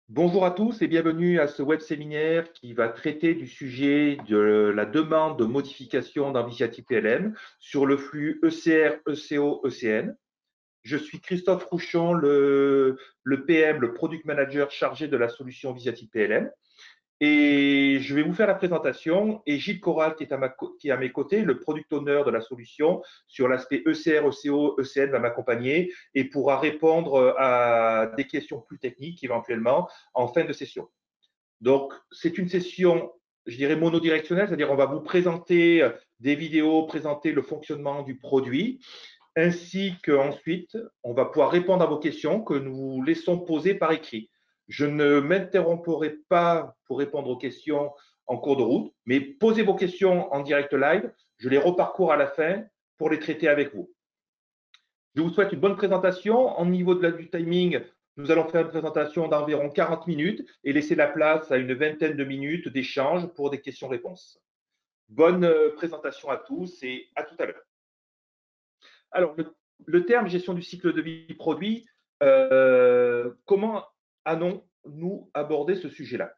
Bonjour à tous et bienvenue à ce web séminaire qui va traiter du sujet de la demande de modification d'un Visiati PLM sur le flux ECR, ECO, ECN. Je suis Christophe Rouchon, le PM, le Product Manager chargé de la solution Visiati PLM. Et je vais vous faire la présentation et Gilles Corral, qui est à mes côtés, le product owner de la solution sur l'aspect ECR, ECO, ECN, va m'accompagner et pourra répondre à des questions plus techniques éventuellement en fin de session. Donc, c'est une session, je dirais, monodirectionnelle, c'est-à-dire on va vous présenter des vidéos, présenter le fonctionnement du produit, ainsi qu'ensuite, on va pouvoir répondre à vos questions que nous vous laissons poser par écrit. Je ne m'interromperai pas pour répondre aux questions en cours de route, mais posez vos questions en direct live, je les reparcours à la fin pour les traiter avec vous. Je vous souhaite une bonne présentation. Au niveau du timing, nous allons faire une présentation d'environ 40 minutes et laisser la place à une vingtaine de minutes d'échange pour des questions-réponses. Bonne présentation à tous et à tout à l'heure. Alors, le terme gestion du cycle de vie produit, comment allons-nous aborder ce sujet-là?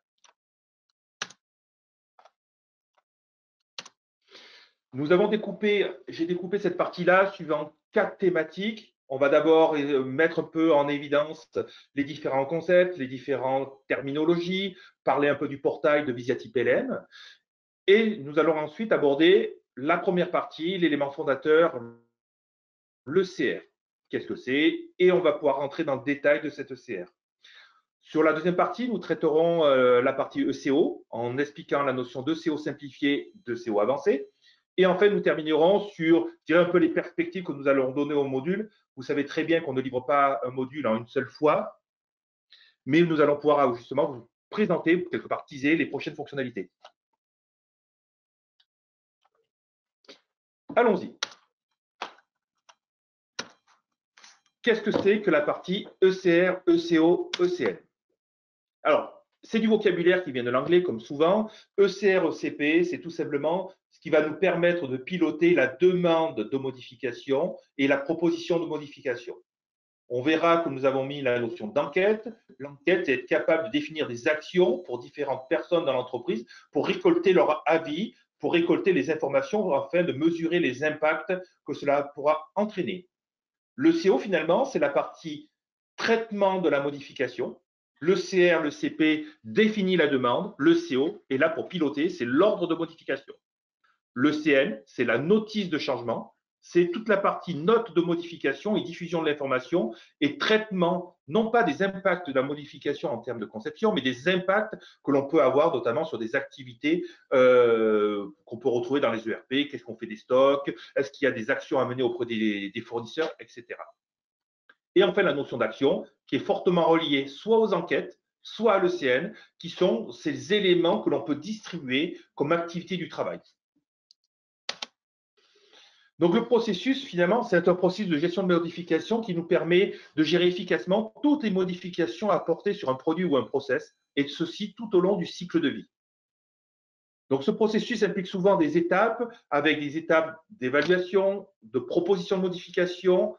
J'ai découpé cette partie-là suivant 4 thématiques. On va d'abord mettre un peu en évidence les différents concepts, les différentes terminologies, parler un peu du portail de Visiati PLM. Et nous allons ensuite aborder la première partie, l'élément fondateur, le CR. Qu'est-ce que c'est? Et on va pouvoir rentrer dans le détail de cette ECR. Sur la deuxième partie, nous traiterons la partie ECO en expliquant la notion d'ECO simplifié, d'ECO avancé. Et enfin, nous terminerons sur, je dirais, un peu les perspectives que nous allons donner au module. Vous savez très bien qu'on ne livre pas un module en une seule fois, mais nous allons pouvoir justement vous présenter, quelque part teaser, les prochaines fonctionnalités. Allons-y. Qu'est-ce que c'est que la partie ECR, ECO, ECN? Alors, c'est du vocabulaire qui vient de l'anglais, comme souvent. ECR, ECP, c'est tout simplement ce qui va nous permettre de piloter la demande de modification et la proposition de modification. On verra que nous avons mis la notion d'enquête. L'enquête, c'est être capable de définir des actions pour différentes personnes dans l'entreprise pour récolter leur avis, pour récolter les informations afin de mesurer les impacts que cela pourra entraîner. Le CO, finalement, c'est la partie traitement de la modification. Le CR, le CP définit la demande. Le CO est là pour piloter, c'est l'ordre de modification. Le CN, c'est la notice de changement. C'est toute la partie note de modification et diffusion de l'information et traitement, non pas des impacts de la modification en termes de conception, mais des impacts que l'on peut avoir notamment sur des activités qu'on peut retrouver dans les ERP. Qu'est-ce qu'on fait des stocks? Est-ce qu'il y a des actions à mener auprès des fournisseurs, etc. Et enfin, la notion d'action qui est fortement reliée soit aux enquêtes, soit à l'ECN, qui sont ces éléments que l'on peut distribuer comme activité du travail. Donc, le processus, finalement, c'est un processus de gestion de modification qui nous permet de gérer efficacement toutes les modifications apportées sur un produit ou un process, et ceci tout au long du cycle de vie. Donc, ce processus implique souvent des étapes, avec des étapes d'évaluation, de proposition de modification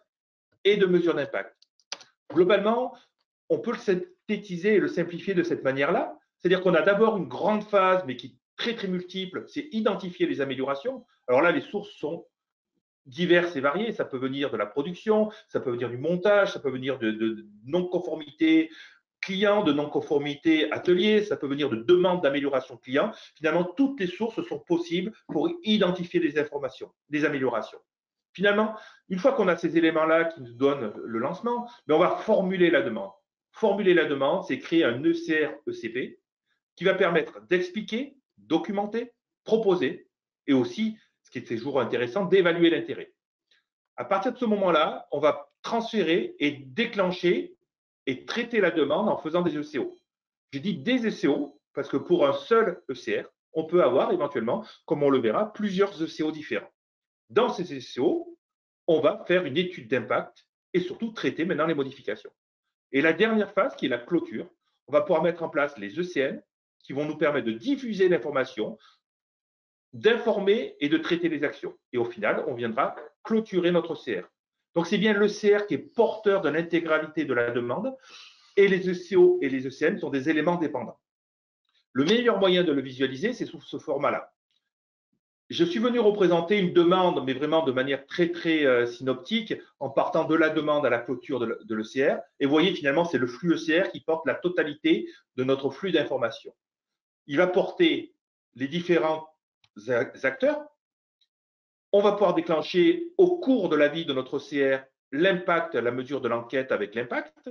et de mesure d'impact. Globalement, on peut le synthétiser et le simplifier de cette manière-là. C'est-à-dire qu'on a d'abord une grande phase, mais qui est très, très multiple, c'est identifier les améliorations. Alors là, les sources sont diverses et variées. Ça peut venir de la production, ça peut venir du montage, ça peut venir de non-conformité client, de non-conformité atelier, ça peut venir de demandes d'amélioration client. Finalement, toutes les sources sont possibles pour identifier les informations, les améliorations. Finalement, une fois qu'on a ces éléments-là qui nous donnent le lancement, on va formuler la demande. Formuler la demande, c'est créer un ECR-ECP qui va permettre d'expliquer, documenter, proposer et aussi, ce qui est toujours intéressant, d'évaluer l'intérêt. À partir de ce moment-là, on va transférer et déclencher et traiter la demande en faisant des ECO. Je dis des ECO parce que pour un seul ECR, on peut avoir éventuellement, comme on le verra, plusieurs ECO différents. Dans ces ECO, on va faire une étude d'impact et surtout traiter maintenant les modifications. Et la dernière phase, qui est la clôture, on va pouvoir mettre en place les ECN qui vont nous permettre de diffuser l'information, d'informer et de traiter les actions. Et au final, on viendra clôturer notre CR. Donc, c'est bien le CR qui est porteur de l'intégralité de la demande et les ECO et les ECN sont des éléments dépendants. Le meilleur moyen de le visualiser, c'est sous ce format-là. Je suis venu représenter une demande, mais vraiment de manière très synoptique, en partant de la demande à la clôture de l'ECR. Et vous voyez, finalement, c'est le flux ECR qui porte la totalité de notre flux d'informations. Il va porter les différents acteurs. On va pouvoir déclencher au cours de la vie de notre ECR l'impact, la mesure de l'enquête avec l'impact.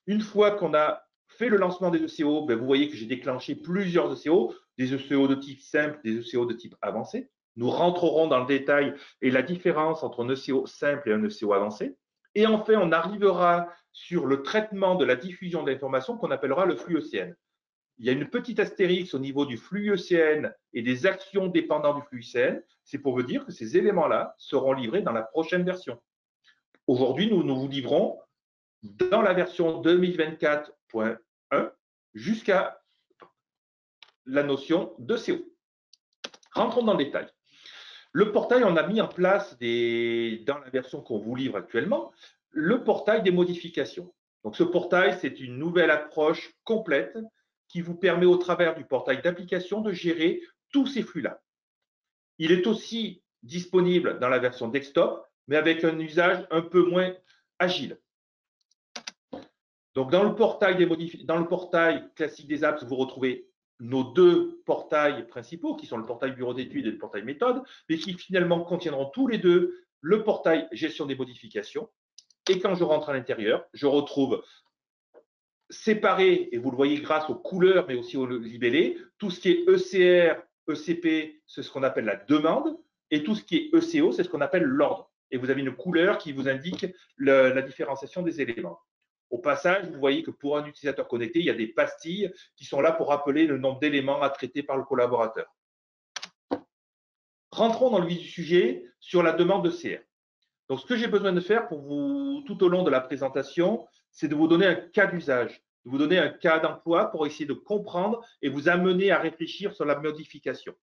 Une fois qu'on a fait le lancement des ECO, vous voyez que j'ai déclenché plusieurs ECO, des ECO de type simple, des ECO de type avancé. Nous rentrerons dans le détail et la différence entre un ECO simple et un ECO avancé. Et enfin, on arrivera sur le traitement de la diffusion de l'information qu'on appellera le flux ECN. Il y a une petite astérix au niveau du flux ECN et des actions dépendant du flux ECN. C'est pour vous dire que ces éléments-là seront livrés dans la prochaine version. Aujourd'hui, nous vous livrons dans la version 2024.1 jusqu'à la notion de CO. Rentrons dans le détail. Le portail, on a mis en place dans la version qu'on vous livre actuellement, le portail des modifications. Donc ce portail, c'est une nouvelle approche complète qui vous permet au travers du portail d'application de gérer tous ces flux-là. Il est aussi disponible dans la version desktop, mais avec un usage un peu moins agile. Donc, dans le portail classique des apps, vous retrouvez nos deux portails principaux, qui sont le portail bureau d'études et le portail méthode, mais qui finalement contiendront tous les deux le portail gestion des modifications. Et quand je rentre à l'intérieur, je retrouve séparé, et vous le voyez grâce aux couleurs, mais aussi aux libellés, tout ce qui est ECR, ECP, c'est ce qu'on appelle la demande, et tout ce qui est ECO, c'est ce qu'on appelle l'ordre. Et vous avez une couleur qui vous indique la différenciation des éléments. Au passage, vous voyez que pour un utilisateur connecté, il y a des pastilles qui sont là pour rappeler le nombre d'éléments à traiter par le collaborateur. Rentrons dans le vif du sujet sur la demande de CR. Donc, ce que j'ai besoin de faire pour vous, tout au long de la présentation, c'est de vous donner un cas d'usage, de vous donner un cas d'emploi pour essayer de comprendre et vous amener à réfléchir sur la modification.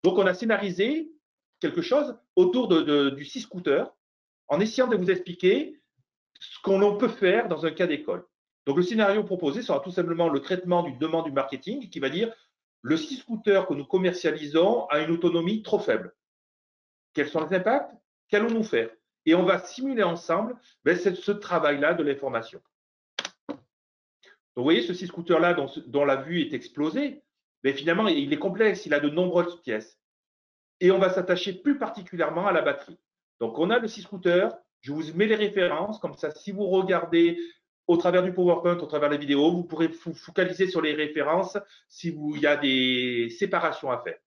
Donc, on a scénarisé quelque chose autour du C-Scooter en essayant de vous expliquer ce qu'on peut faire dans un cas d'école. Donc, le scénario proposé sera tout simplement le traitement d'une demande du marketing qui va dire le C-Scooter que nous commercialisons a une autonomie trop faible. Quels sont les impacts? Qu'allons-nous faire? Et on va simuler ensemble ce travail-là de l'information. Donc, vous voyez, ce C-Scooter-là dont la vue est explosée, finalement, il est complexe, il a de nombreuses pièces. Et on va s'attacher plus particulièrement à la batterie. Donc, on a le C-Scooter. Je vous mets les références, comme ça, si vous regardez au travers du PowerPoint, au travers des vidéos, vous pourrez vous focaliser sur les références s'il y a des séparations à faire.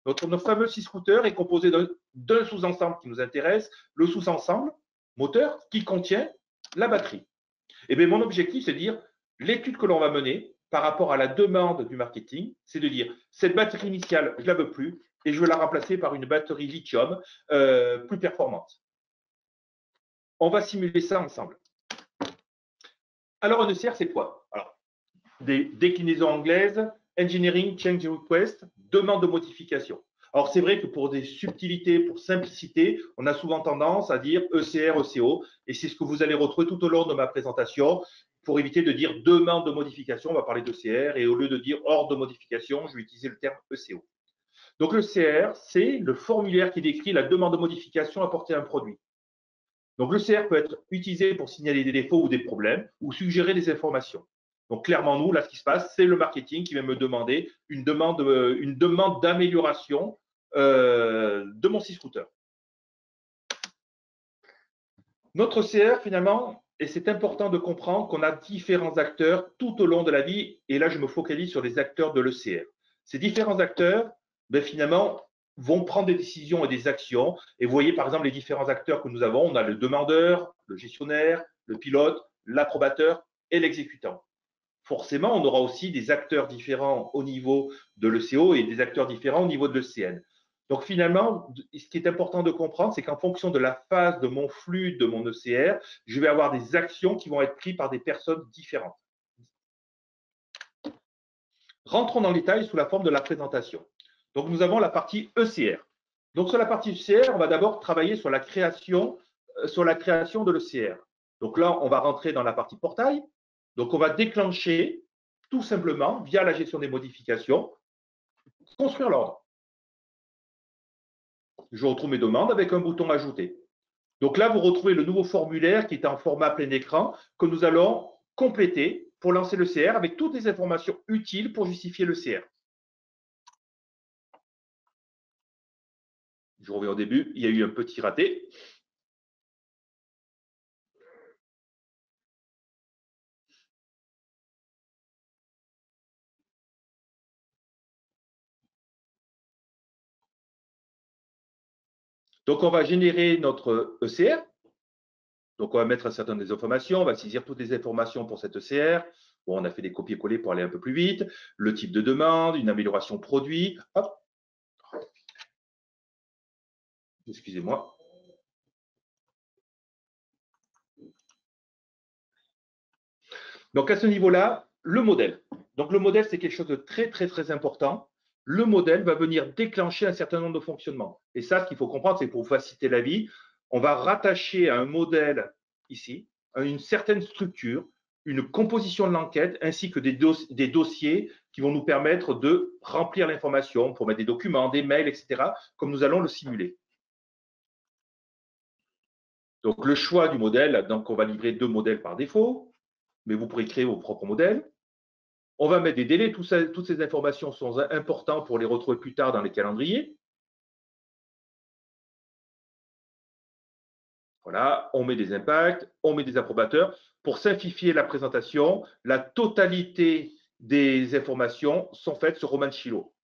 Notre fameux C-Scooter est composé d'un sous-ensemble qui nous intéresse, le sous-ensemble moteur qui contient la batterie. Et bien, mon objectif, c'est de dire l'étude que l'on va mener par rapport à la demande du marketing, c'est de dire cette batterie initiale, je ne la veux plus et je veux la remplacer par une batterie lithium plus performante. On va simuler ça ensemble. Alors, un ECR, c'est quoi? Alors, des déclinaisons anglaises, Engineering Change Request, demande de modification. Alors, c'est vrai que pour des subtilités, pour simplicité, on a souvent tendance à dire ECR, ECO, et c'est ce que vous allez retrouver tout au long de ma présentation. Pour éviter de dire demande de modification, on va parler d'ECR, et au lieu de dire ordre de modification, je vais utiliser le terme ECO. Donc, l'ECR, c'est le formulaire qui décrit la demande de modification apportée à un produit. Donc, l'ECR peut être utilisé pour signaler des défauts ou des problèmes ou suggérer des informations. Donc, clairement, nous, là, ce qui se passe, c'est le marketing qui va me demander une demande d'amélioration de mon C-Scooter. Notre ECR, finalement, et c'est important de comprendre qu'on a différents acteurs tout au long de la vie, et là, je me focalise sur les acteurs de l'ECR. Ces différents acteurs, finalement, vont prendre des décisions et des actions. Et vous voyez, par exemple, les différents acteurs que nous avons. On a le demandeur, le gestionnaire, le pilote, l'approbateur et l'exécutant. Forcément, on aura aussi des acteurs différents au niveau de l'ECO et des acteurs différents au niveau de l'ECN. Donc, finalement, ce qui est important de comprendre, c'est qu'en fonction de la phase de mon flux, de mon ECR, je vais avoir des actions qui vont être prises par des personnes différentes. Rentrons dans le détail sous la forme de la présentation. Donc, nous avons la partie ECR. Donc, sur la partie ECR, on va d'abord travailler sur la création de l'ECR. Donc là, on va rentrer dans la partie portail. Donc, on va déclencher tout simplement, via la gestion des modifications, construire l'ordre. Je retrouve mes demandes avec un bouton Ajouter. Donc là, vous retrouvez le nouveau formulaire qui est en format plein écran que nous allons compléter pour lancer le CR avec toutes les informations utiles pour justifier le CR. Je reviens au début, il y a eu un petit raté. Donc, on va générer notre ECR. Donc, on va mettre un certain nombre d'informations, on va saisir toutes les informations pour cette ECR. Bon, on a fait des copier-coller pour aller un peu plus vite. Le type de demande, une amélioration produit. Hop. Excusez-moi. Donc, à ce niveau-là, le modèle. Donc, le modèle, c'est quelque chose de très, très, très important. Le modèle va venir déclencher un certain nombre de fonctionnements. Et ça, ce qu'il faut comprendre, c'est pour vous faciliter la vie, on va rattacher à un modèle ici, à une certaine structure, une composition de l'enquête, ainsi que des dossiers qui vont nous permettre de remplir l'information pour mettre des documents, des mails, etc., comme nous allons le simuler. Donc, le choix du modèle, donc on va livrer 2 modèles par défaut, mais vous pourrez créer vos propres modèles. On va mettre des délais, toutes ces informations sont importantes pour les retrouver plus tard dans les calendriers. Voilà, on met des impacts, on met des approbateurs. Pour simplifier la présentation, la totalité des informations sont faites sur Roman Chilo.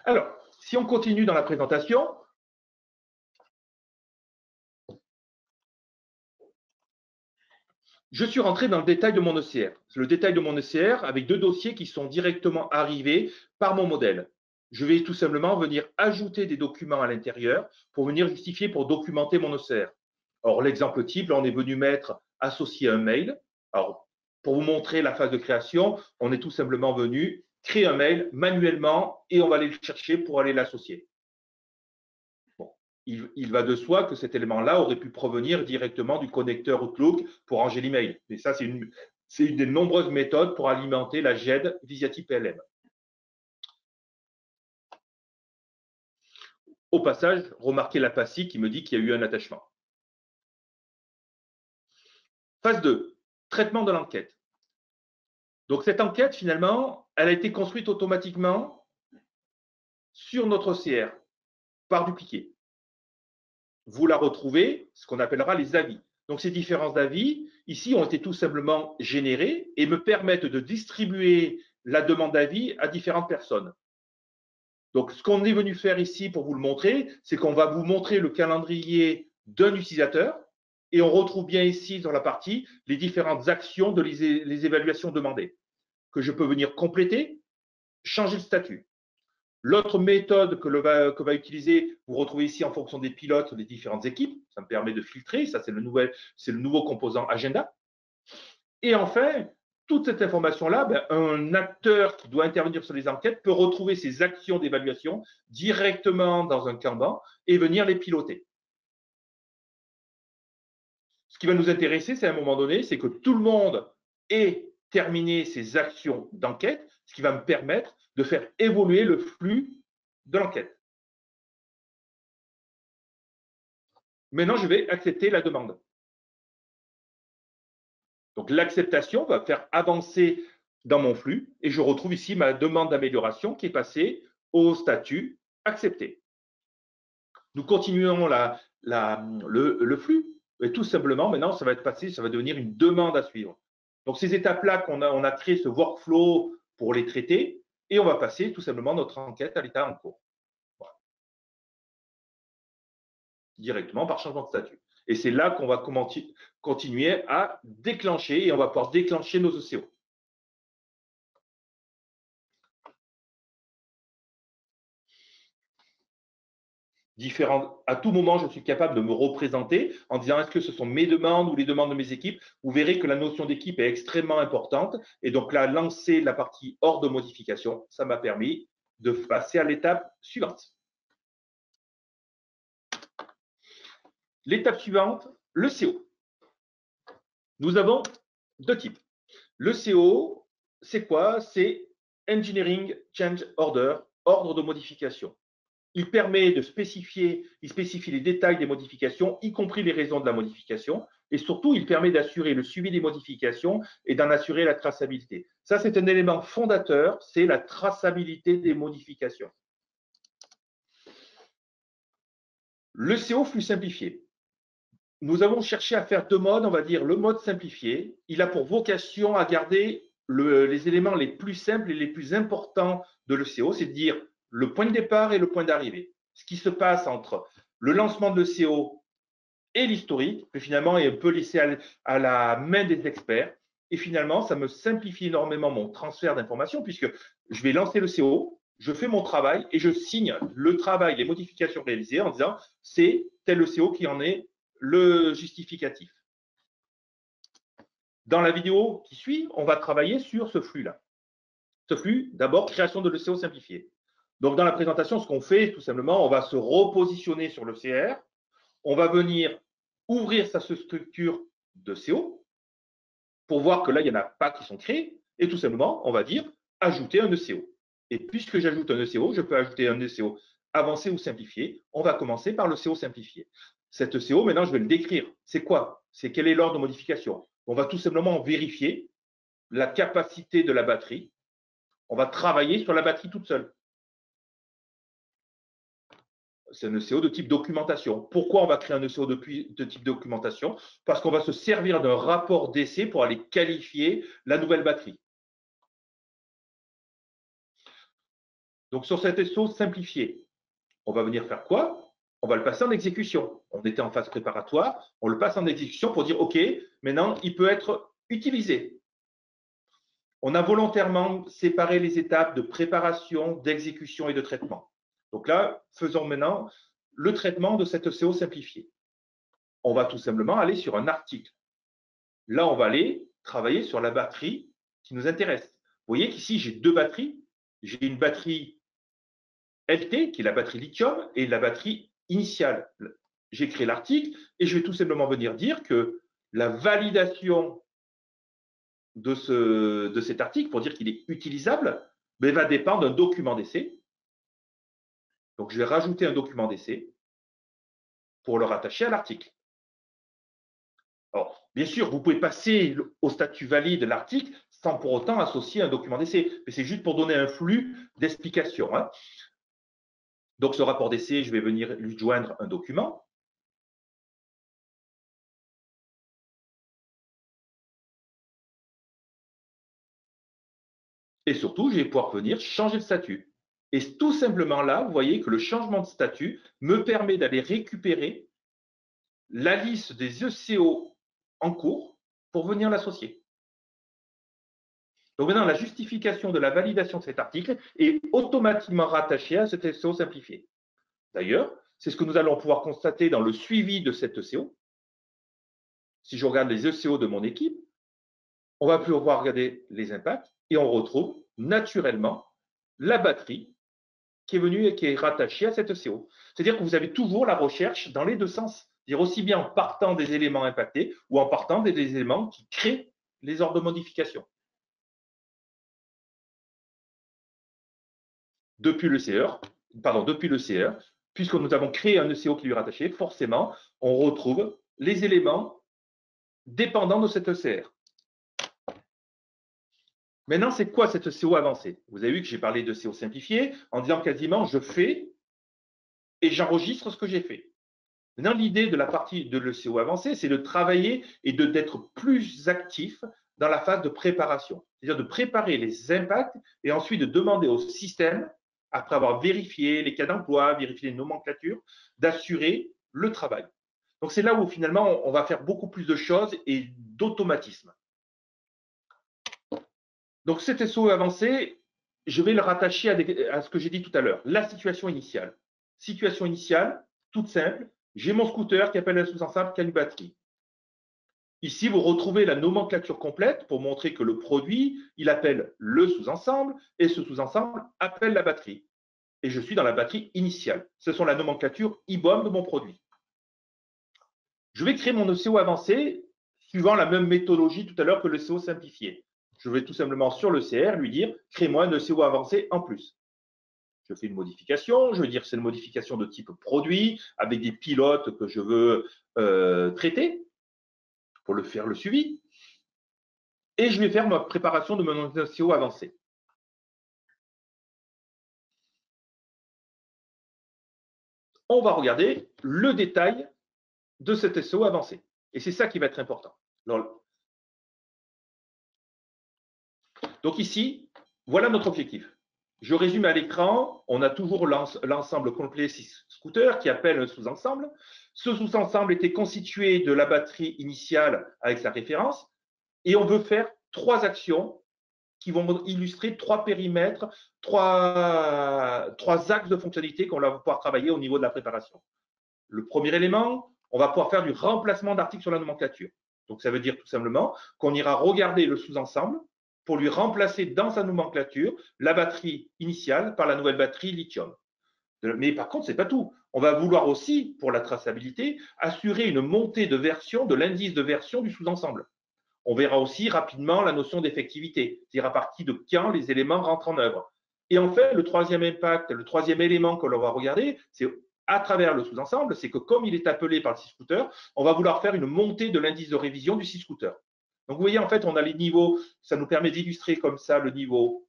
Alors, si on continue dans la présentation, je suis rentré dans le détail de mon ECR. C'est le détail de mon ECR avec 2 dossiers qui sont directement arrivés par mon modèle. Je vais tout simplement venir ajouter des documents à l'intérieur pour venir justifier, pour documenter mon ECR. Alors, l'exemple type, là, on est venu mettre associé un mail. Alors, pour vous montrer la phase de création, on est tout simplement venu créer un mail manuellement et on va aller le chercher pour aller l'associer. Bon, il va de soi que cet élément-là aurait pu provenir directement du connecteur Outlook pour ranger l'email. Et ça, c'est une des nombreuses méthodes pour alimenter la GED Visiati PLM. Au passage, remarquez la PASI qui me dit qu'il y a eu un attachement. Phase 2, traitement de l'enquête. Donc, cette enquête, finalement, elle a été construite automatiquement sur notre OCR par dupliqué. Vous la retrouvez, ce qu'on appellera les avis. Donc, ces différents avis, ici, ont été tout simplement générés et me permettent de distribuer la demande d'avis à différentes personnes. Donc, ce qu'on est venu faire ici pour vous le montrer, c'est qu'on va vous montrer le calendrier d'un utilisateur et on retrouve bien ici dans la partie les différentes actions de les évaluations demandées que je peux venir compléter, changer le statut. L'autre méthode que va utiliser, vous retrouvez ici en fonction des pilotes des différentes équipes. Ça me permet de filtrer. Ça, c'est le nouveau composant agenda. Et enfin, toute cette information-là, un acteur qui doit intervenir sur les enquêtes peut retrouver ces actions d'évaluation directement dans un Kanban et venir les piloter. Ce qui va nous intéresser, c'est à un moment donné, c'est que tout le monde ait terminé ses actions d'enquête, ce qui va me permettre de faire évoluer le flux de l'enquête. Maintenant, je vais accepter la demande. Donc, l'acceptation va faire avancer dans mon flux et je retrouve ici ma demande d'amélioration qui est passée au statut accepté. Nous continuons le flux et tout simplement, maintenant, ça va être passé, ça va devenir une demande à suivre. Donc, ces étapes-là on a créé ce workflow pour les traiter et on va passer tout simplement notre enquête à l'état en cours. Voilà. Directement par changement de statut. Et c'est là qu'on va continuer à déclencher et on va pouvoir déclencher nos ECO. À tout moment, je suis capable de me représenter en disant est-ce que ce sont mes demandes ou les demandes de mes équipes. Vous verrez que la notion d'équipe est extrêmement importante. Et donc là, lancer la partie hors de modification, ça m'a permis de passer à l'étape suivante. L'étape suivante, le CO. Nous avons deux types. Le CO, c'est quoi? C'est Engineering Change Order, ordre de modification. Il permet de spécifier, il spécifie les détails des modifications, y compris les raisons de la modification, et surtout, il permet d'assurer le suivi des modifications et d'en assurer la traçabilité. Ça, c'est un élément fondateur, c'est la traçabilité des modifications. Le CO flux simplifié. Nous avons cherché à faire deux modes, on va dire le mode simplifié. Il a pour vocation à garder les éléments les plus simples et les plus importants de l'ECO, c'est-à-dire le point de départ et le point d'arrivée. Ce qui se passe entre le lancement de l'ECO et l'historique, que finalement est un peu laissé à la main des experts. Et finalement, ça me simplifie énormément mon transfert d'informations puisque je vais lancer le CO, je fais mon travail et je signe le travail, les modifications réalisées en disant c'est tel ECO qui en est le justificatif. Dans la vidéo qui suit, on va travailler sur ce flux-là. Ce flux, d'abord, création de l'ECO simplifié. Donc, dans la présentation, ce qu'on fait, tout simplement, on va se repositionner sur le CR. On va venir ouvrir sa structure de CO pour voir que là, il n'y en a pas qui sont créés. Et tout simplement, on va dire ajouter un ECO. Et puisque j'ajoute un ECO, je peux ajouter un ECO avancé ou simplifié. On va commencer par le CO simplifié. Cet ECO, maintenant, je vais le décrire. C'est quoi? C'est quel est l'ordre de modification? On va tout simplement vérifier la capacité de la batterie. On va travailler sur la batterie toute seule. C'est un ECO de type documentation. Pourquoi on va créer un ECO de type documentation? Parce qu'on va se servir d'un rapport d'essai pour aller qualifier la nouvelle batterie. Donc, sur cet ECO simplifié, on va venir faire quoi? On va le passer en exécution. On était en phase préparatoire, on le passe en exécution pour dire, OK, maintenant, il peut être utilisé. On a volontairement séparé les étapes de préparation, d'exécution et de traitement. Donc là, faisons maintenant le traitement de cette ECO simplifiée. On va tout simplement aller sur un article. Là, on va aller travailler sur la batterie qui nous intéresse. Vous voyez qu'ici, j'ai deux batteries. J'ai une batterie LT, qui est la batterie lithium, et la batterie initiale. J'ai créé l'article et je vais tout simplement venir dire que la validation de cet article, pour dire qu'il est utilisable, va dépendre d'un document d'essai. Donc, je vais rajouter un document d'essai pour le rattacher à l'article. Alors, bien sûr, vous pouvez passer au statut valide l'article sans pour autant associer un document d'essai. Mais c'est juste pour donner un flux d'explication. Hein. Donc, ce rapport d'essai, je vais venir lui joindre un document. Et surtout, je vais pouvoir venir changer de statut. Et tout simplement là, vous voyez que le changement de statut me permet d'aller récupérer la liste des ECO en cours pour venir l'associer. Donc maintenant, la justification de la validation de cet article est automatiquement rattachée à cet ECO simplifié. D'ailleurs, c'est ce que nous allons pouvoir constater dans le suivi de cet ECO. Si je regarde les ECO de mon équipe, on va pouvoir regarder les impacts et on retrouve naturellement la batterie qui est venue et qui est rattachée à cet ECO. C'est-à-dire que vous avez toujours la recherche dans les deux sens. C'est-à-dire aussi bien en partant des éléments impactés ou en partant des éléments qui créent les ordres de modification. Depuis le CR, puisque nous avons créé un ECO qui lui est rattaché, forcément, on retrouve les éléments dépendants de cet ECR. Maintenant, c'est quoi cette ECO avancée? Vous avez vu que j'ai parlé de CO simplifié en disant quasiment je fais et j'enregistre ce que j'ai fait. Maintenant, l'idée de la partie de l'ECO avancé, c'est de travailler et d'être plus actif dans la phase de préparation. C'est-à-dire de préparer les impacts et ensuite de demander au système, après avoir vérifié les cas d'emploi, vérifié les nomenclatures, d'assurer le travail. Donc, c'est là où finalement, on va faire beaucoup plus de choses et d'automatisme. Donc, cet SO avancé, je vais le rattacher à ce que j'ai dit tout à l'heure, la situation initiale. Situation initiale, toute simple, j'ai mon scooter qui appelle un sous-ensemble qui a une batterie. Ici, vous retrouvez la nomenclature complète pour montrer que le produit, il appelle le sous-ensemble et ce sous-ensemble appelle la batterie. Et je suis dans la batterie initiale. Ce sont la nomenclature IBOM de mon produit. Je vais créer mon ECO avancé suivant la même méthodologie tout à l'heure que le ECO simplifié. Je vais tout simplement sur le CR lui dire « Crée-moi un ECO avancé en plus ». Je fais une modification, je veux dire que c'est une modification de type produit avec des pilotes que je veux traiter pour le faire le suivi. Et je vais faire ma préparation de mon ECO avancé. On va regarder le détail de cet SEO avancé. Et c'est ça qui va être important. Donc ici, voilà notre objectif. Je résume à l'écran, on a toujours l'ensemble complet 6 scooters qui appelle un sous-ensemble. Ce sous-ensemble était constitué de la batterie initiale avec sa référence et on veut faire 3 actions qui vont illustrer 3 périmètres, 3 axes de fonctionnalité qu'on va pouvoir travailler au niveau de la préparation. Le premier élément, on va pouvoir faire du remplacement d'articles sur la nomenclature. Donc, ça veut dire tout simplement qu'on ira regarder le sous-ensemble pour lui remplacer dans sa nomenclature la batterie initiale par la nouvelle batterie lithium. Mais par contre, ce n'est pas tout. On va vouloir aussi, pour la traçabilité, assurer une montée de version de l'indice de version du sous-ensemble. On verra aussi rapidement la notion d'effectivité, c'est-à-dire à partir de quand les éléments rentrent en œuvre. Et en fait, le troisième impact, le troisième élément que l'on va regarder, c'est à travers le sous-ensemble, c'est que comme il est appelé par le 6 scooter, on va vouloir faire une montée de l'indice de révision du 6 scooter. Donc, vous voyez, en fait, on a les niveaux, ça nous permet d'illustrer comme ça le niveau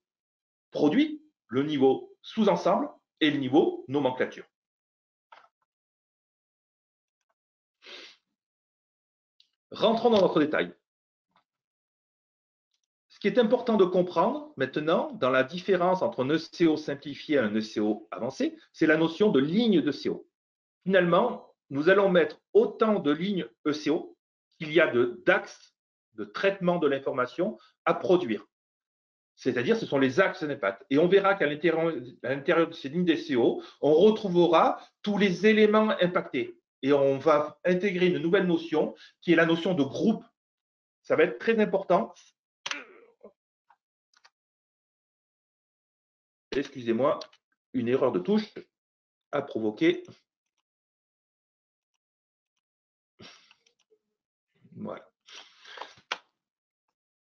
produit, le niveau sous-ensemble et le niveau nomenclature. Rentrons dans notre détail. Ce qui est important de comprendre maintenant dans la différence entre un ECO simplifié et un ECO avancé, c'est la notion de ligne de CO. Finalement, nous allons mettre autant de lignes ECO qu'il y a d'axes de traitement de l'information à produire. C'est-à-dire, ce sont les axes d'impact. Et on verra qu'à l'intérieur de ces lignes d'ECO, on retrouvera tous les éléments impactés. Et on va intégrer une nouvelle notion qui est la notion de groupe. Ça va être très important. Excusez-moi, une erreur de touche a provoqué. Voilà.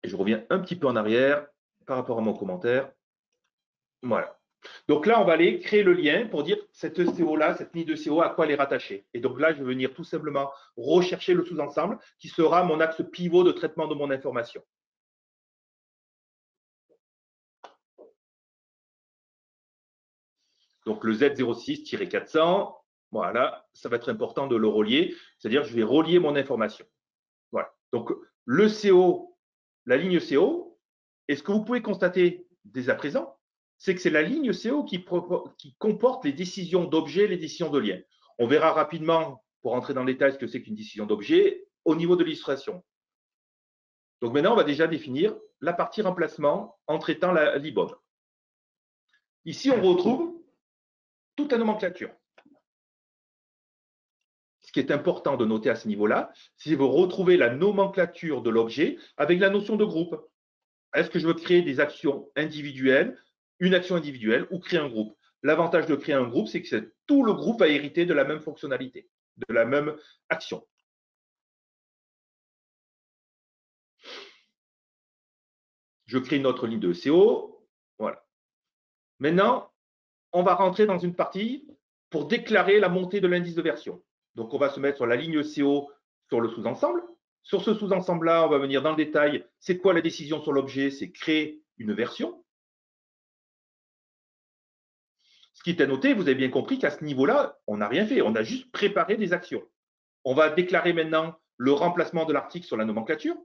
Et je reviens un petit peu en arrière par rapport à mon commentaire. Voilà. Donc là, on va aller créer le lien pour dire cette ECO-là, cette ligne de CO, à quoi elle est rattachée. Et donc là, je vais venir tout simplement rechercher le sous-ensemble qui sera mon axe pivot de traitement de mon information. Donc le Z06-400, voilà, ça va être important de le relier, c'est-à-dire que je vais relier mon information. Voilà. Donc le CO, la ligne CO, et ce que vous pouvez constater dès à présent, c'est que c'est la ligne CO qui comporte les décisions d'objet, les décisions de lien. On verra rapidement, pour entrer dans le détail, ce que c'est qu'une décision d'objet au niveau de l'illustration. Donc maintenant, on va déjà définir la partie remplacement en traitant la l'IBOM. Ici, on retrouve toute la nomenclature. Ce qui est important de noter à ce niveau-là, c'est que vous retrouvez la nomenclature de l'objet avec la notion de groupe. Est-ce que je veux créer des actions individuelles, une action individuelle ou créer un groupe? L'avantage de créer un groupe, c'est que tout le groupe va hériter de la même fonctionnalité, de la même action. Je crée une autre ligne de CO. Voilà. Maintenant, on va rentrer dans une partie pour déclarer la montée de l'indice de version. Donc, on va se mettre sur la ligne CO sur le sous-ensemble. Sur ce sous-ensemble-là, on va venir dans le détail. C'est quoi la décision sur l'objet? C'est créer une version. Ce qui est à noter, vous avez bien compris qu'à ce niveau-là, on n'a rien fait. On a juste préparé des actions. On va déclarer maintenant le remplacement de l'article sur la nomenclature.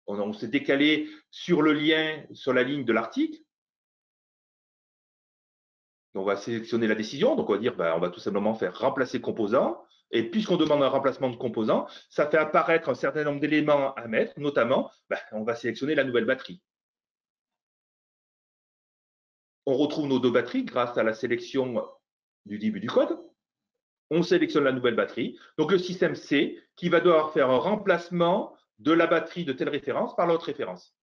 On s'est décalé sur le lien, sur la ligne de l'article. On va sélectionner la décision. Donc, on va dire, on va tout simplement faire remplacer composant. Et puisqu'on demande un remplacement de composant, ça fait apparaître un certain nombre d'éléments à mettre. Notamment, on va sélectionner la nouvelle batterie. On retrouve nos 2 batteries grâce à la sélection du début du code. On sélectionne la nouvelle batterie. Donc, le système C qui va devoir faire un remplacement de la batterie de telle référence par l'autre référence.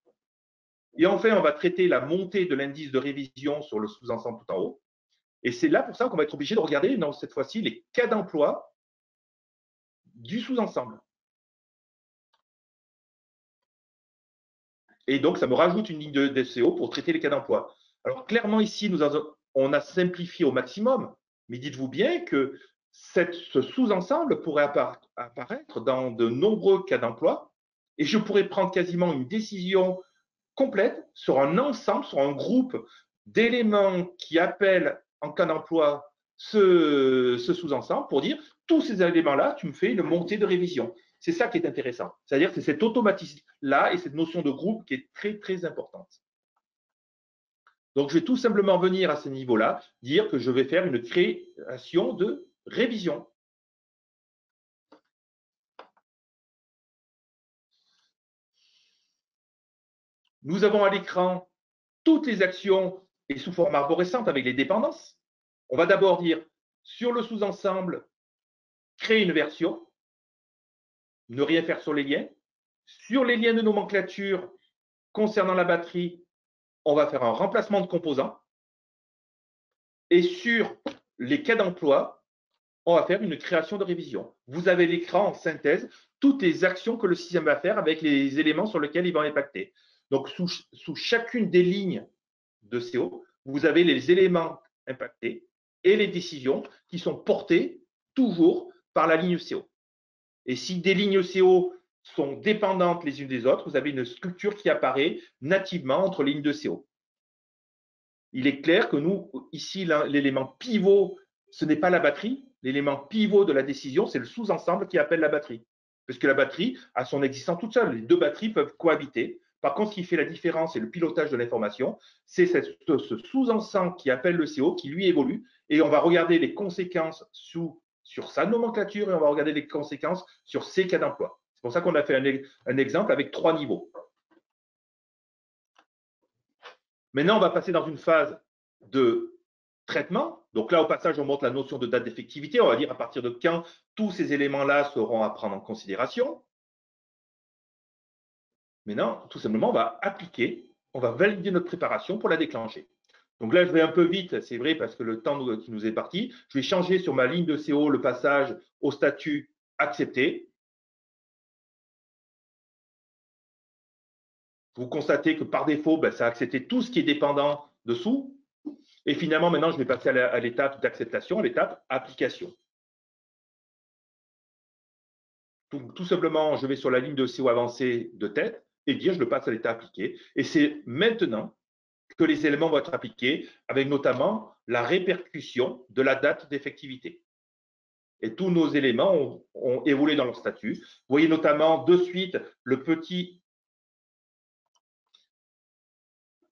Et enfin, on va traiter la montée de l'indice de révision sur le sous-ensemble tout en haut. Et c'est là pour ça qu'on va être obligé de regarder, cette fois-ci, les cas d'emploi du sous-ensemble. Et donc, ça me rajoute une ligne de SEO pour traiter les cas d'emploi. Alors, clairement, ici, on a simplifié au maximum, mais dites-vous bien que ce sous-ensemble pourrait apparaître dans de nombreux cas d'emploi et je pourrais prendre quasiment une décision complète sur un ensemble, sur un groupe d'éléments qui appellent en cas d'emploi ce sous-ensemble pour dire tous ces éléments-là, tu me fais une montée de révision. C'est ça qui est intéressant. C'est-à-dire que c'est cet automatisme-là et cette notion de groupe qui est très, très importante. Donc, je vais tout simplement venir à ce niveau-là, dire que je vais faire une création de révision. Nous avons à l'écran toutes les actions et sous forme arborescente avec les dépendances. On va d'abord dire sur le sous-ensemble, créer une version, ne rien faire sur les liens. Sur les liens de nomenclature concernant la batterie, on va faire un remplacement de composants. Et sur les cas d'emploi, on va faire une création de révision. Vous avez l'écran en synthèse, toutes les actions que le système va faire avec les éléments sur lesquels il va impacter. Donc, sous chacune des lignes de CO, vous avez les éléments impactés et les décisions qui sont portées toujours par la ligne CO. Et si des lignes CO sont dépendantes les unes des autres, vous avez une structure qui apparaît nativement entre les lignes de CO. Il est clair que nous, ici, l'élément pivot, ce n'est pas la batterie. L'élément pivot de la décision, c'est le sous-ensemble qui appelle la batterie. Parce que la batterie a son existence toute seule. Les deux batteries peuvent cohabiter. Par contre, ce qui fait la différence et le pilotage de l'information, c'est ce sous-ensemble qui appelle le CO, qui lui évolue. Et on va regarder les conséquences sur sa nomenclature et on va regarder les conséquences sur ses cas d'emploi. C'est pour ça qu'on a fait un exemple avec 3 niveaux. Maintenant, on va passer dans une phase de traitement. Donc là, au passage, on montre la notion de date d'effectivité. On va dire à partir de quand tous ces éléments-là seront à prendre en considération. Maintenant, tout simplement, on va appliquer, on va valider notre préparation pour la déclencher. Donc là, je vais un peu vite, c'est vrai, parce que le temps qui nous est parti. Je vais changer sur ma ligne de CO le passage au statut accepté. Vous constatez que par défaut, ça a accepté tout ce qui est dépendant dessous. Et finalement, maintenant, je vais passer à l'étape d'acceptation, à l'étape application. Tout simplement, je vais sur la ligne de CO avancée de tête et dire je le passe à l'état appliqué. Et c'est maintenant que les éléments vont être appliqués avec notamment la répercussion de la date d'effectivité. Et tous nos éléments ont évolué dans leur statut. Vous voyez notamment de suite le petit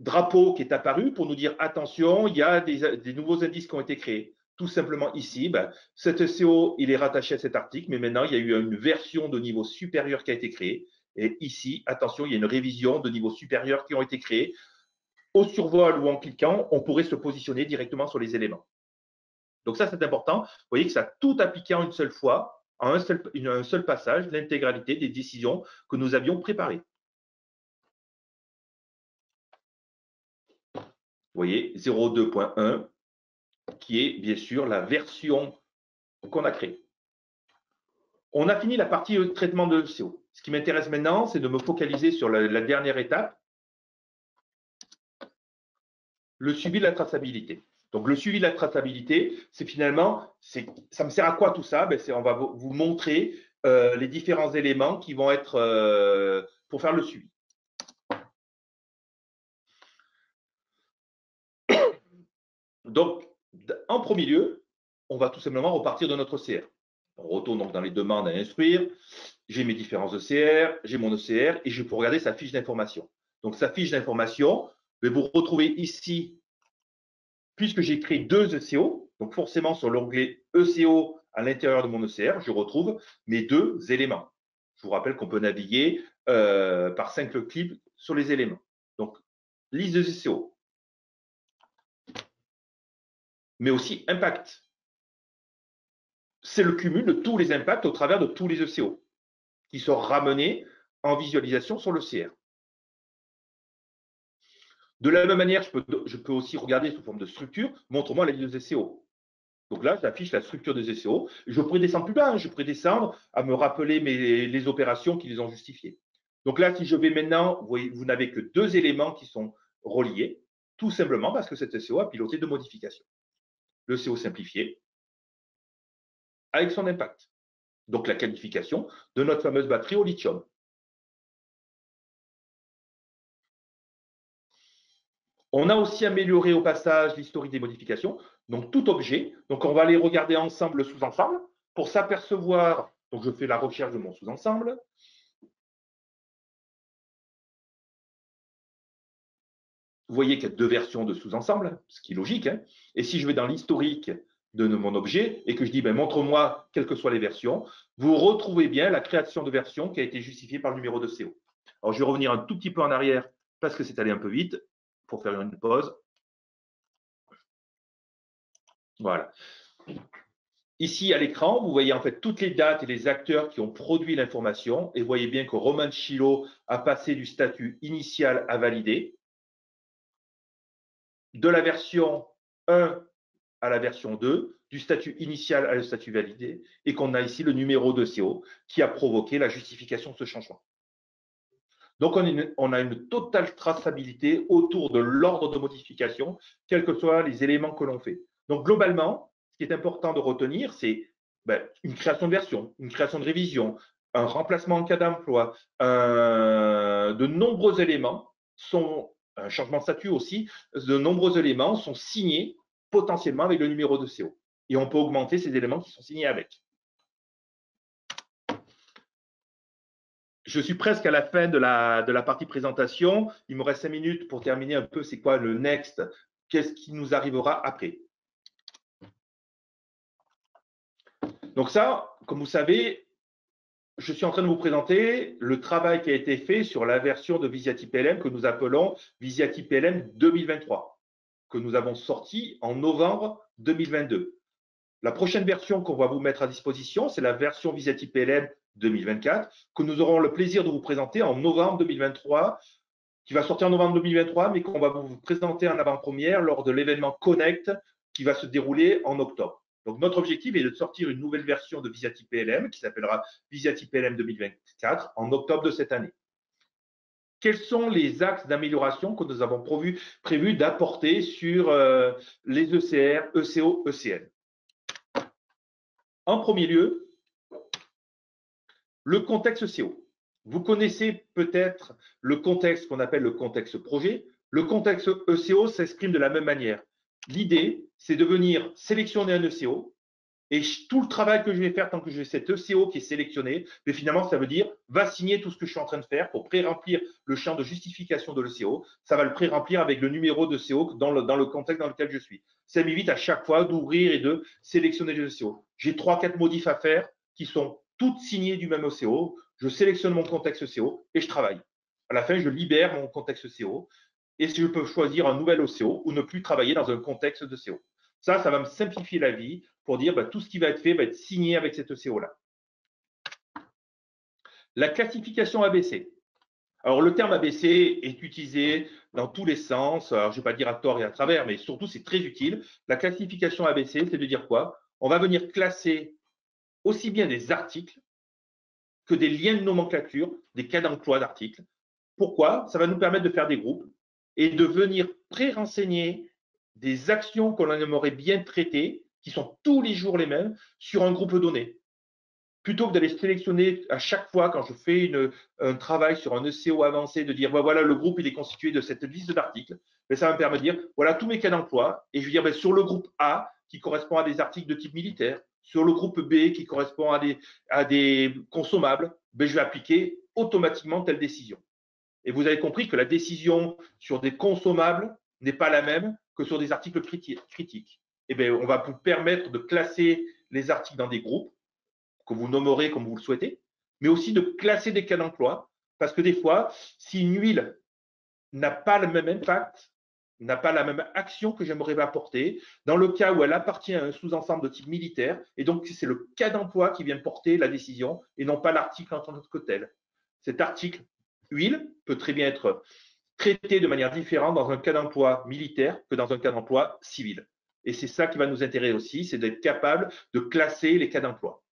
drapeau qui est apparu pour nous dire attention, il y a des nouveaux indices qui ont été créés. Tout simplement ici, cet CO, il est rattaché à cet article, mais maintenant, il y a eu une version de niveau supérieur qui a été créée. Et ici, attention, il y a une révision de niveau supérieur qui ont été créés. Au survol ou en cliquant, on pourrait se positionner directement sur les éléments. Donc ça, c'est important. Vous voyez que ça a tout appliqué en une seule fois, en un seul passage, l'intégralité des décisions que nous avions préparées. Vous voyez, 0.2.1, qui est bien sûr la version qu'on a créée. On a fini la partie traitement de CO. Ce qui m'intéresse maintenant, c'est de me focaliser sur la dernière étape, le suivi de la traçabilité. Donc, le suivi de la traçabilité, c'est finalement, ça me sert à quoi tout ça? On va vous montrer les différents éléments qui vont être pour faire le suivi. Donc, en premier lieu, on va tout simplement repartir de notre OCR. On retourne donc dans les demandes à instruire. J'ai mes différents ECR, j'ai mon ECR et je peux regarder sa fiche d'information. Donc, sa fiche d'information, je vais vous retrouver ici, puisque j'ai créé 2 ECO. Donc, forcément, sur l'onglet ECO à l'intérieur de mon ECR, je retrouve mes 2 éléments. Je vous rappelle qu'on peut naviguer par 5 clics sur les éléments. Donc, liste de ECO. Mais aussi impact. C'est le cumul de tous les impacts au travers de tous les ECO qui sont ramenés en visualisation sur le CR. De la même manière, je peux aussi regarder sous forme de structure, montre-moi la liste de CO. Donc là, j'affiche la structure des SEO. Je pourrais descendre plus bas, hein. Je pourrais descendre à me rappeler les opérations qui les ont justifiées. Donc là, si je vais maintenant, vous voyez, vous n'avez que 2 éléments qui sont reliés, tout simplement parce que cet SEO a piloté 2 modifications. Le SEO simplifié avec son impact. Donc la qualification de notre fameuse batterie au lithium. On a aussi amélioré au passage l'historique des modifications, donc tout objet. Donc on va aller regarder ensemble le sous-ensemble pour s'apercevoir. Donc je fais la recherche de mon sous-ensemble. Vous voyez qu'il y a 2 versions de sous-ensemble, ce qui est logique, hein. Et si je vais dans l'historique de mon objet et que je dis ben, montre-moi quelles que soient les versions, vous retrouvez bien la création de version qui a été justifiée par le numéro de CO. Alors je vais revenir un tout petit peu en arrière parce que c'est allé un peu vite pour faire une pause. Voilà. Ici, à l'écran, vous voyez en fait toutes les dates et les acteurs qui ont produit l'information. Et vous voyez bien que Roman Chilo a passé du statut initial à validé, de la version 1 à la version 2, du statut initial à le statut validé, et qu'on a ici le numéro de CO qui a provoqué la justification de ce changement. Donc, on a une totale traçabilité autour de l'ordre de modification, quels que soient les éléments que l'on fait. Donc, globalement, ce qui est important de retenir, c'est une création de version, une création de révision, un remplacement en cas d'emploi, de nombreux éléments sont, un changement de statut aussi, de nombreux éléments sont signés potentiellement avec le numéro de CO. Et on peut augmenter ces éléments qui sont signés avec. Je suis presque à la fin de la partie présentation. Il me reste 5 minutes pour terminer un peu c'est quoi le next, qu'est-ce qui nous arrivera après. Donc ça, comme vous savez, je suis en train de vous présenter le travail qui a été fait sur la version de Visiati PLM que nous appelons Visiati PLM 2023, que nous avons sorti en novembre 2022. La prochaine version qu'on va vous mettre à disposition, c'est la version Visiati PLM 2024, que nous aurons le plaisir de vous présenter en novembre 2023, qui va sortir en novembre 2023, mais qu'on va vous présenter en avant-première lors de l'événement Connect qui va se dérouler en octobre. Donc, notre objectif est de sortir une nouvelle version de Visiati PLM qui s'appellera Visiati PLM 2024 en octobre de cette année. Quels sont les axes d'amélioration que nous avons prévu d'apporter sur les ECR, ECO, ECN? En premier lieu, le contexte CO. Vous connaissez peut-être le contexte qu'on appelle le contexte projet. Le contexte ECO s'exprime de la même manière. L'idée, c'est de venir sélectionner un ECO et tout le travail que je vais faire tant que j'ai cet ECO qui est sélectionné, mais finalement, ça veut dire va signer tout ce que je suis en train de faire pour pré-remplir le champ de justification de l'ECO. Ça va le pré-remplir avec le numéro de CO dans le contexte dans lequel je suis. Ça m'évite à chaque fois d'ouvrir et de sélectionner les ECO. J'ai 3-4 modifs à faire qui sont toutes signées du même ECO. Je sélectionne mon contexte ECO et je travaille. À la fin, je libère mon contexte ECO et si je peux choisir un nouvel ECO ou ne plus travailler dans un contexte de CO. Ça va me simplifier la vie pour dire tout ce qui va être fait va être signé avec cet ECO-là. La classification ABC. Alors, le terme ABC est utilisé dans tous les sens. Alors, je ne vais pas dire à tort et à travers, mais surtout, c'est très utile. La classification ABC, c'est de dire quoi? On va venir classer aussi bien des articles que des liens de nomenclature, des cas d'emploi d'articles. Pourquoi? Ça va nous permettre de faire des groupes et de venir pré-renseigner des actions que l'on aimerait bien traiter, qui sont tous les jours les mêmes, sur un groupe donné. Plutôt que d'aller sélectionner à chaque fois, quand je fais un travail sur un ECO avancé, de dire voilà, le groupe il est constitué de cette liste d'articles, mais ça va me permettre de dire voilà tous mes cas d'emploi, et je vais dire sur le groupe A, qui correspond à des articles de type militaire, sur le groupe B, qui correspond à des consommables, je vais appliquer automatiquement telle décision. Et vous avez compris que la décision sur des consommables n'est pas la même que sur des articles critiques. Et bien, on va vous permettre de classer les articles dans des groupes que vous nommerez comme vous le souhaitez, mais aussi de classer des cas d'emploi, parce que des fois, si une huile n'a pas le même impact, n'a pas la même action que j'aimerais apporter, dans le cas où elle appartient à un sous-ensemble de type militaire, et donc c'est le cas d'emploi qui vient porter la décision et non pas l'article en tant que tel. Cet article huile peut très bien être traité de manière différente dans un cas d'emploi militaire que dans un cas d'emploi civil. Et c'est ça qui va nous intéresser aussi, c'est d'être capable de classer les cas d'emploi.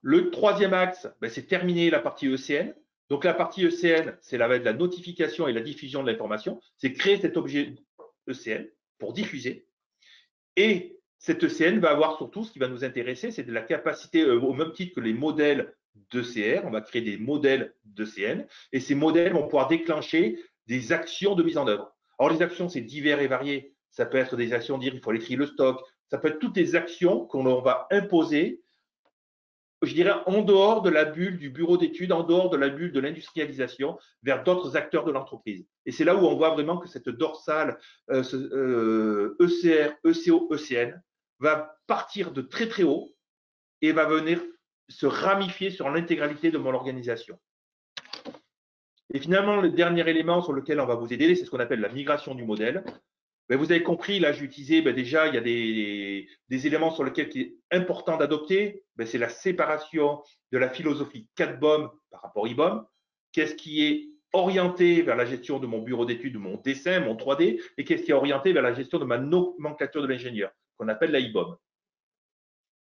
Le troisième axe, ben, c'est terminer la partie ECN. Donc la partie ECN, c'est la notification et la diffusion de l'information. C'est créer cet objet ECN pour diffuser. Et cette ECN va avoir surtout, ce qui va nous intéresser, c'est de la capacité, au même titre que les modèles d'ECR, on va créer des modèles d'ECN. Et ces modèles vont pouvoir déclencher des actions de mise en œuvre. Alors les actions, c'est divers et varié. Ça peut être des actions, dire il faut aller trier le stock. Ça peut être toutes les actions qu'on va imposer, je dirais, en dehors de la bulle du bureau d'études, en dehors de la bulle de l'industrialisation, vers d'autres acteurs de l'entreprise. Et c'est là où on voit vraiment que cette dorsale ECR, ECO, ECN va partir de très très haut et va venir se ramifier sur l'intégralité de mon organisation. Et finalement, le dernier élément sur lequel on va vous aider, c'est ce qu'on appelle la migration du modèle. Ben, vous avez compris, là, j'ai utilisé, ben, déjà, il y a des éléments sur lesquels il est important d'adopter. Ben, c'est la séparation de la philosophie 4BOM par rapport à IBOM. Qu'est-ce qui est orienté vers la gestion de mon bureau d'études, de mon dessin, mon 3D, et qu'est-ce qui est orienté vers la gestion de ma nomenclature de l'ingénieur, qu'on appelle la IBOM.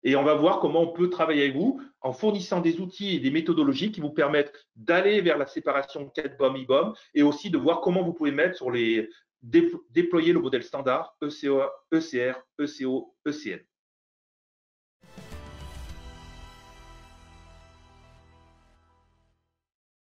Et on va voir comment on peut travailler avec vous en fournissant des outils et des méthodologies qui vous permettent d'aller vers la séparation 4BOM, IBOM, et aussi de voir comment vous pouvez mettre sur déployer le modèle standard ECR, ECO, ECN.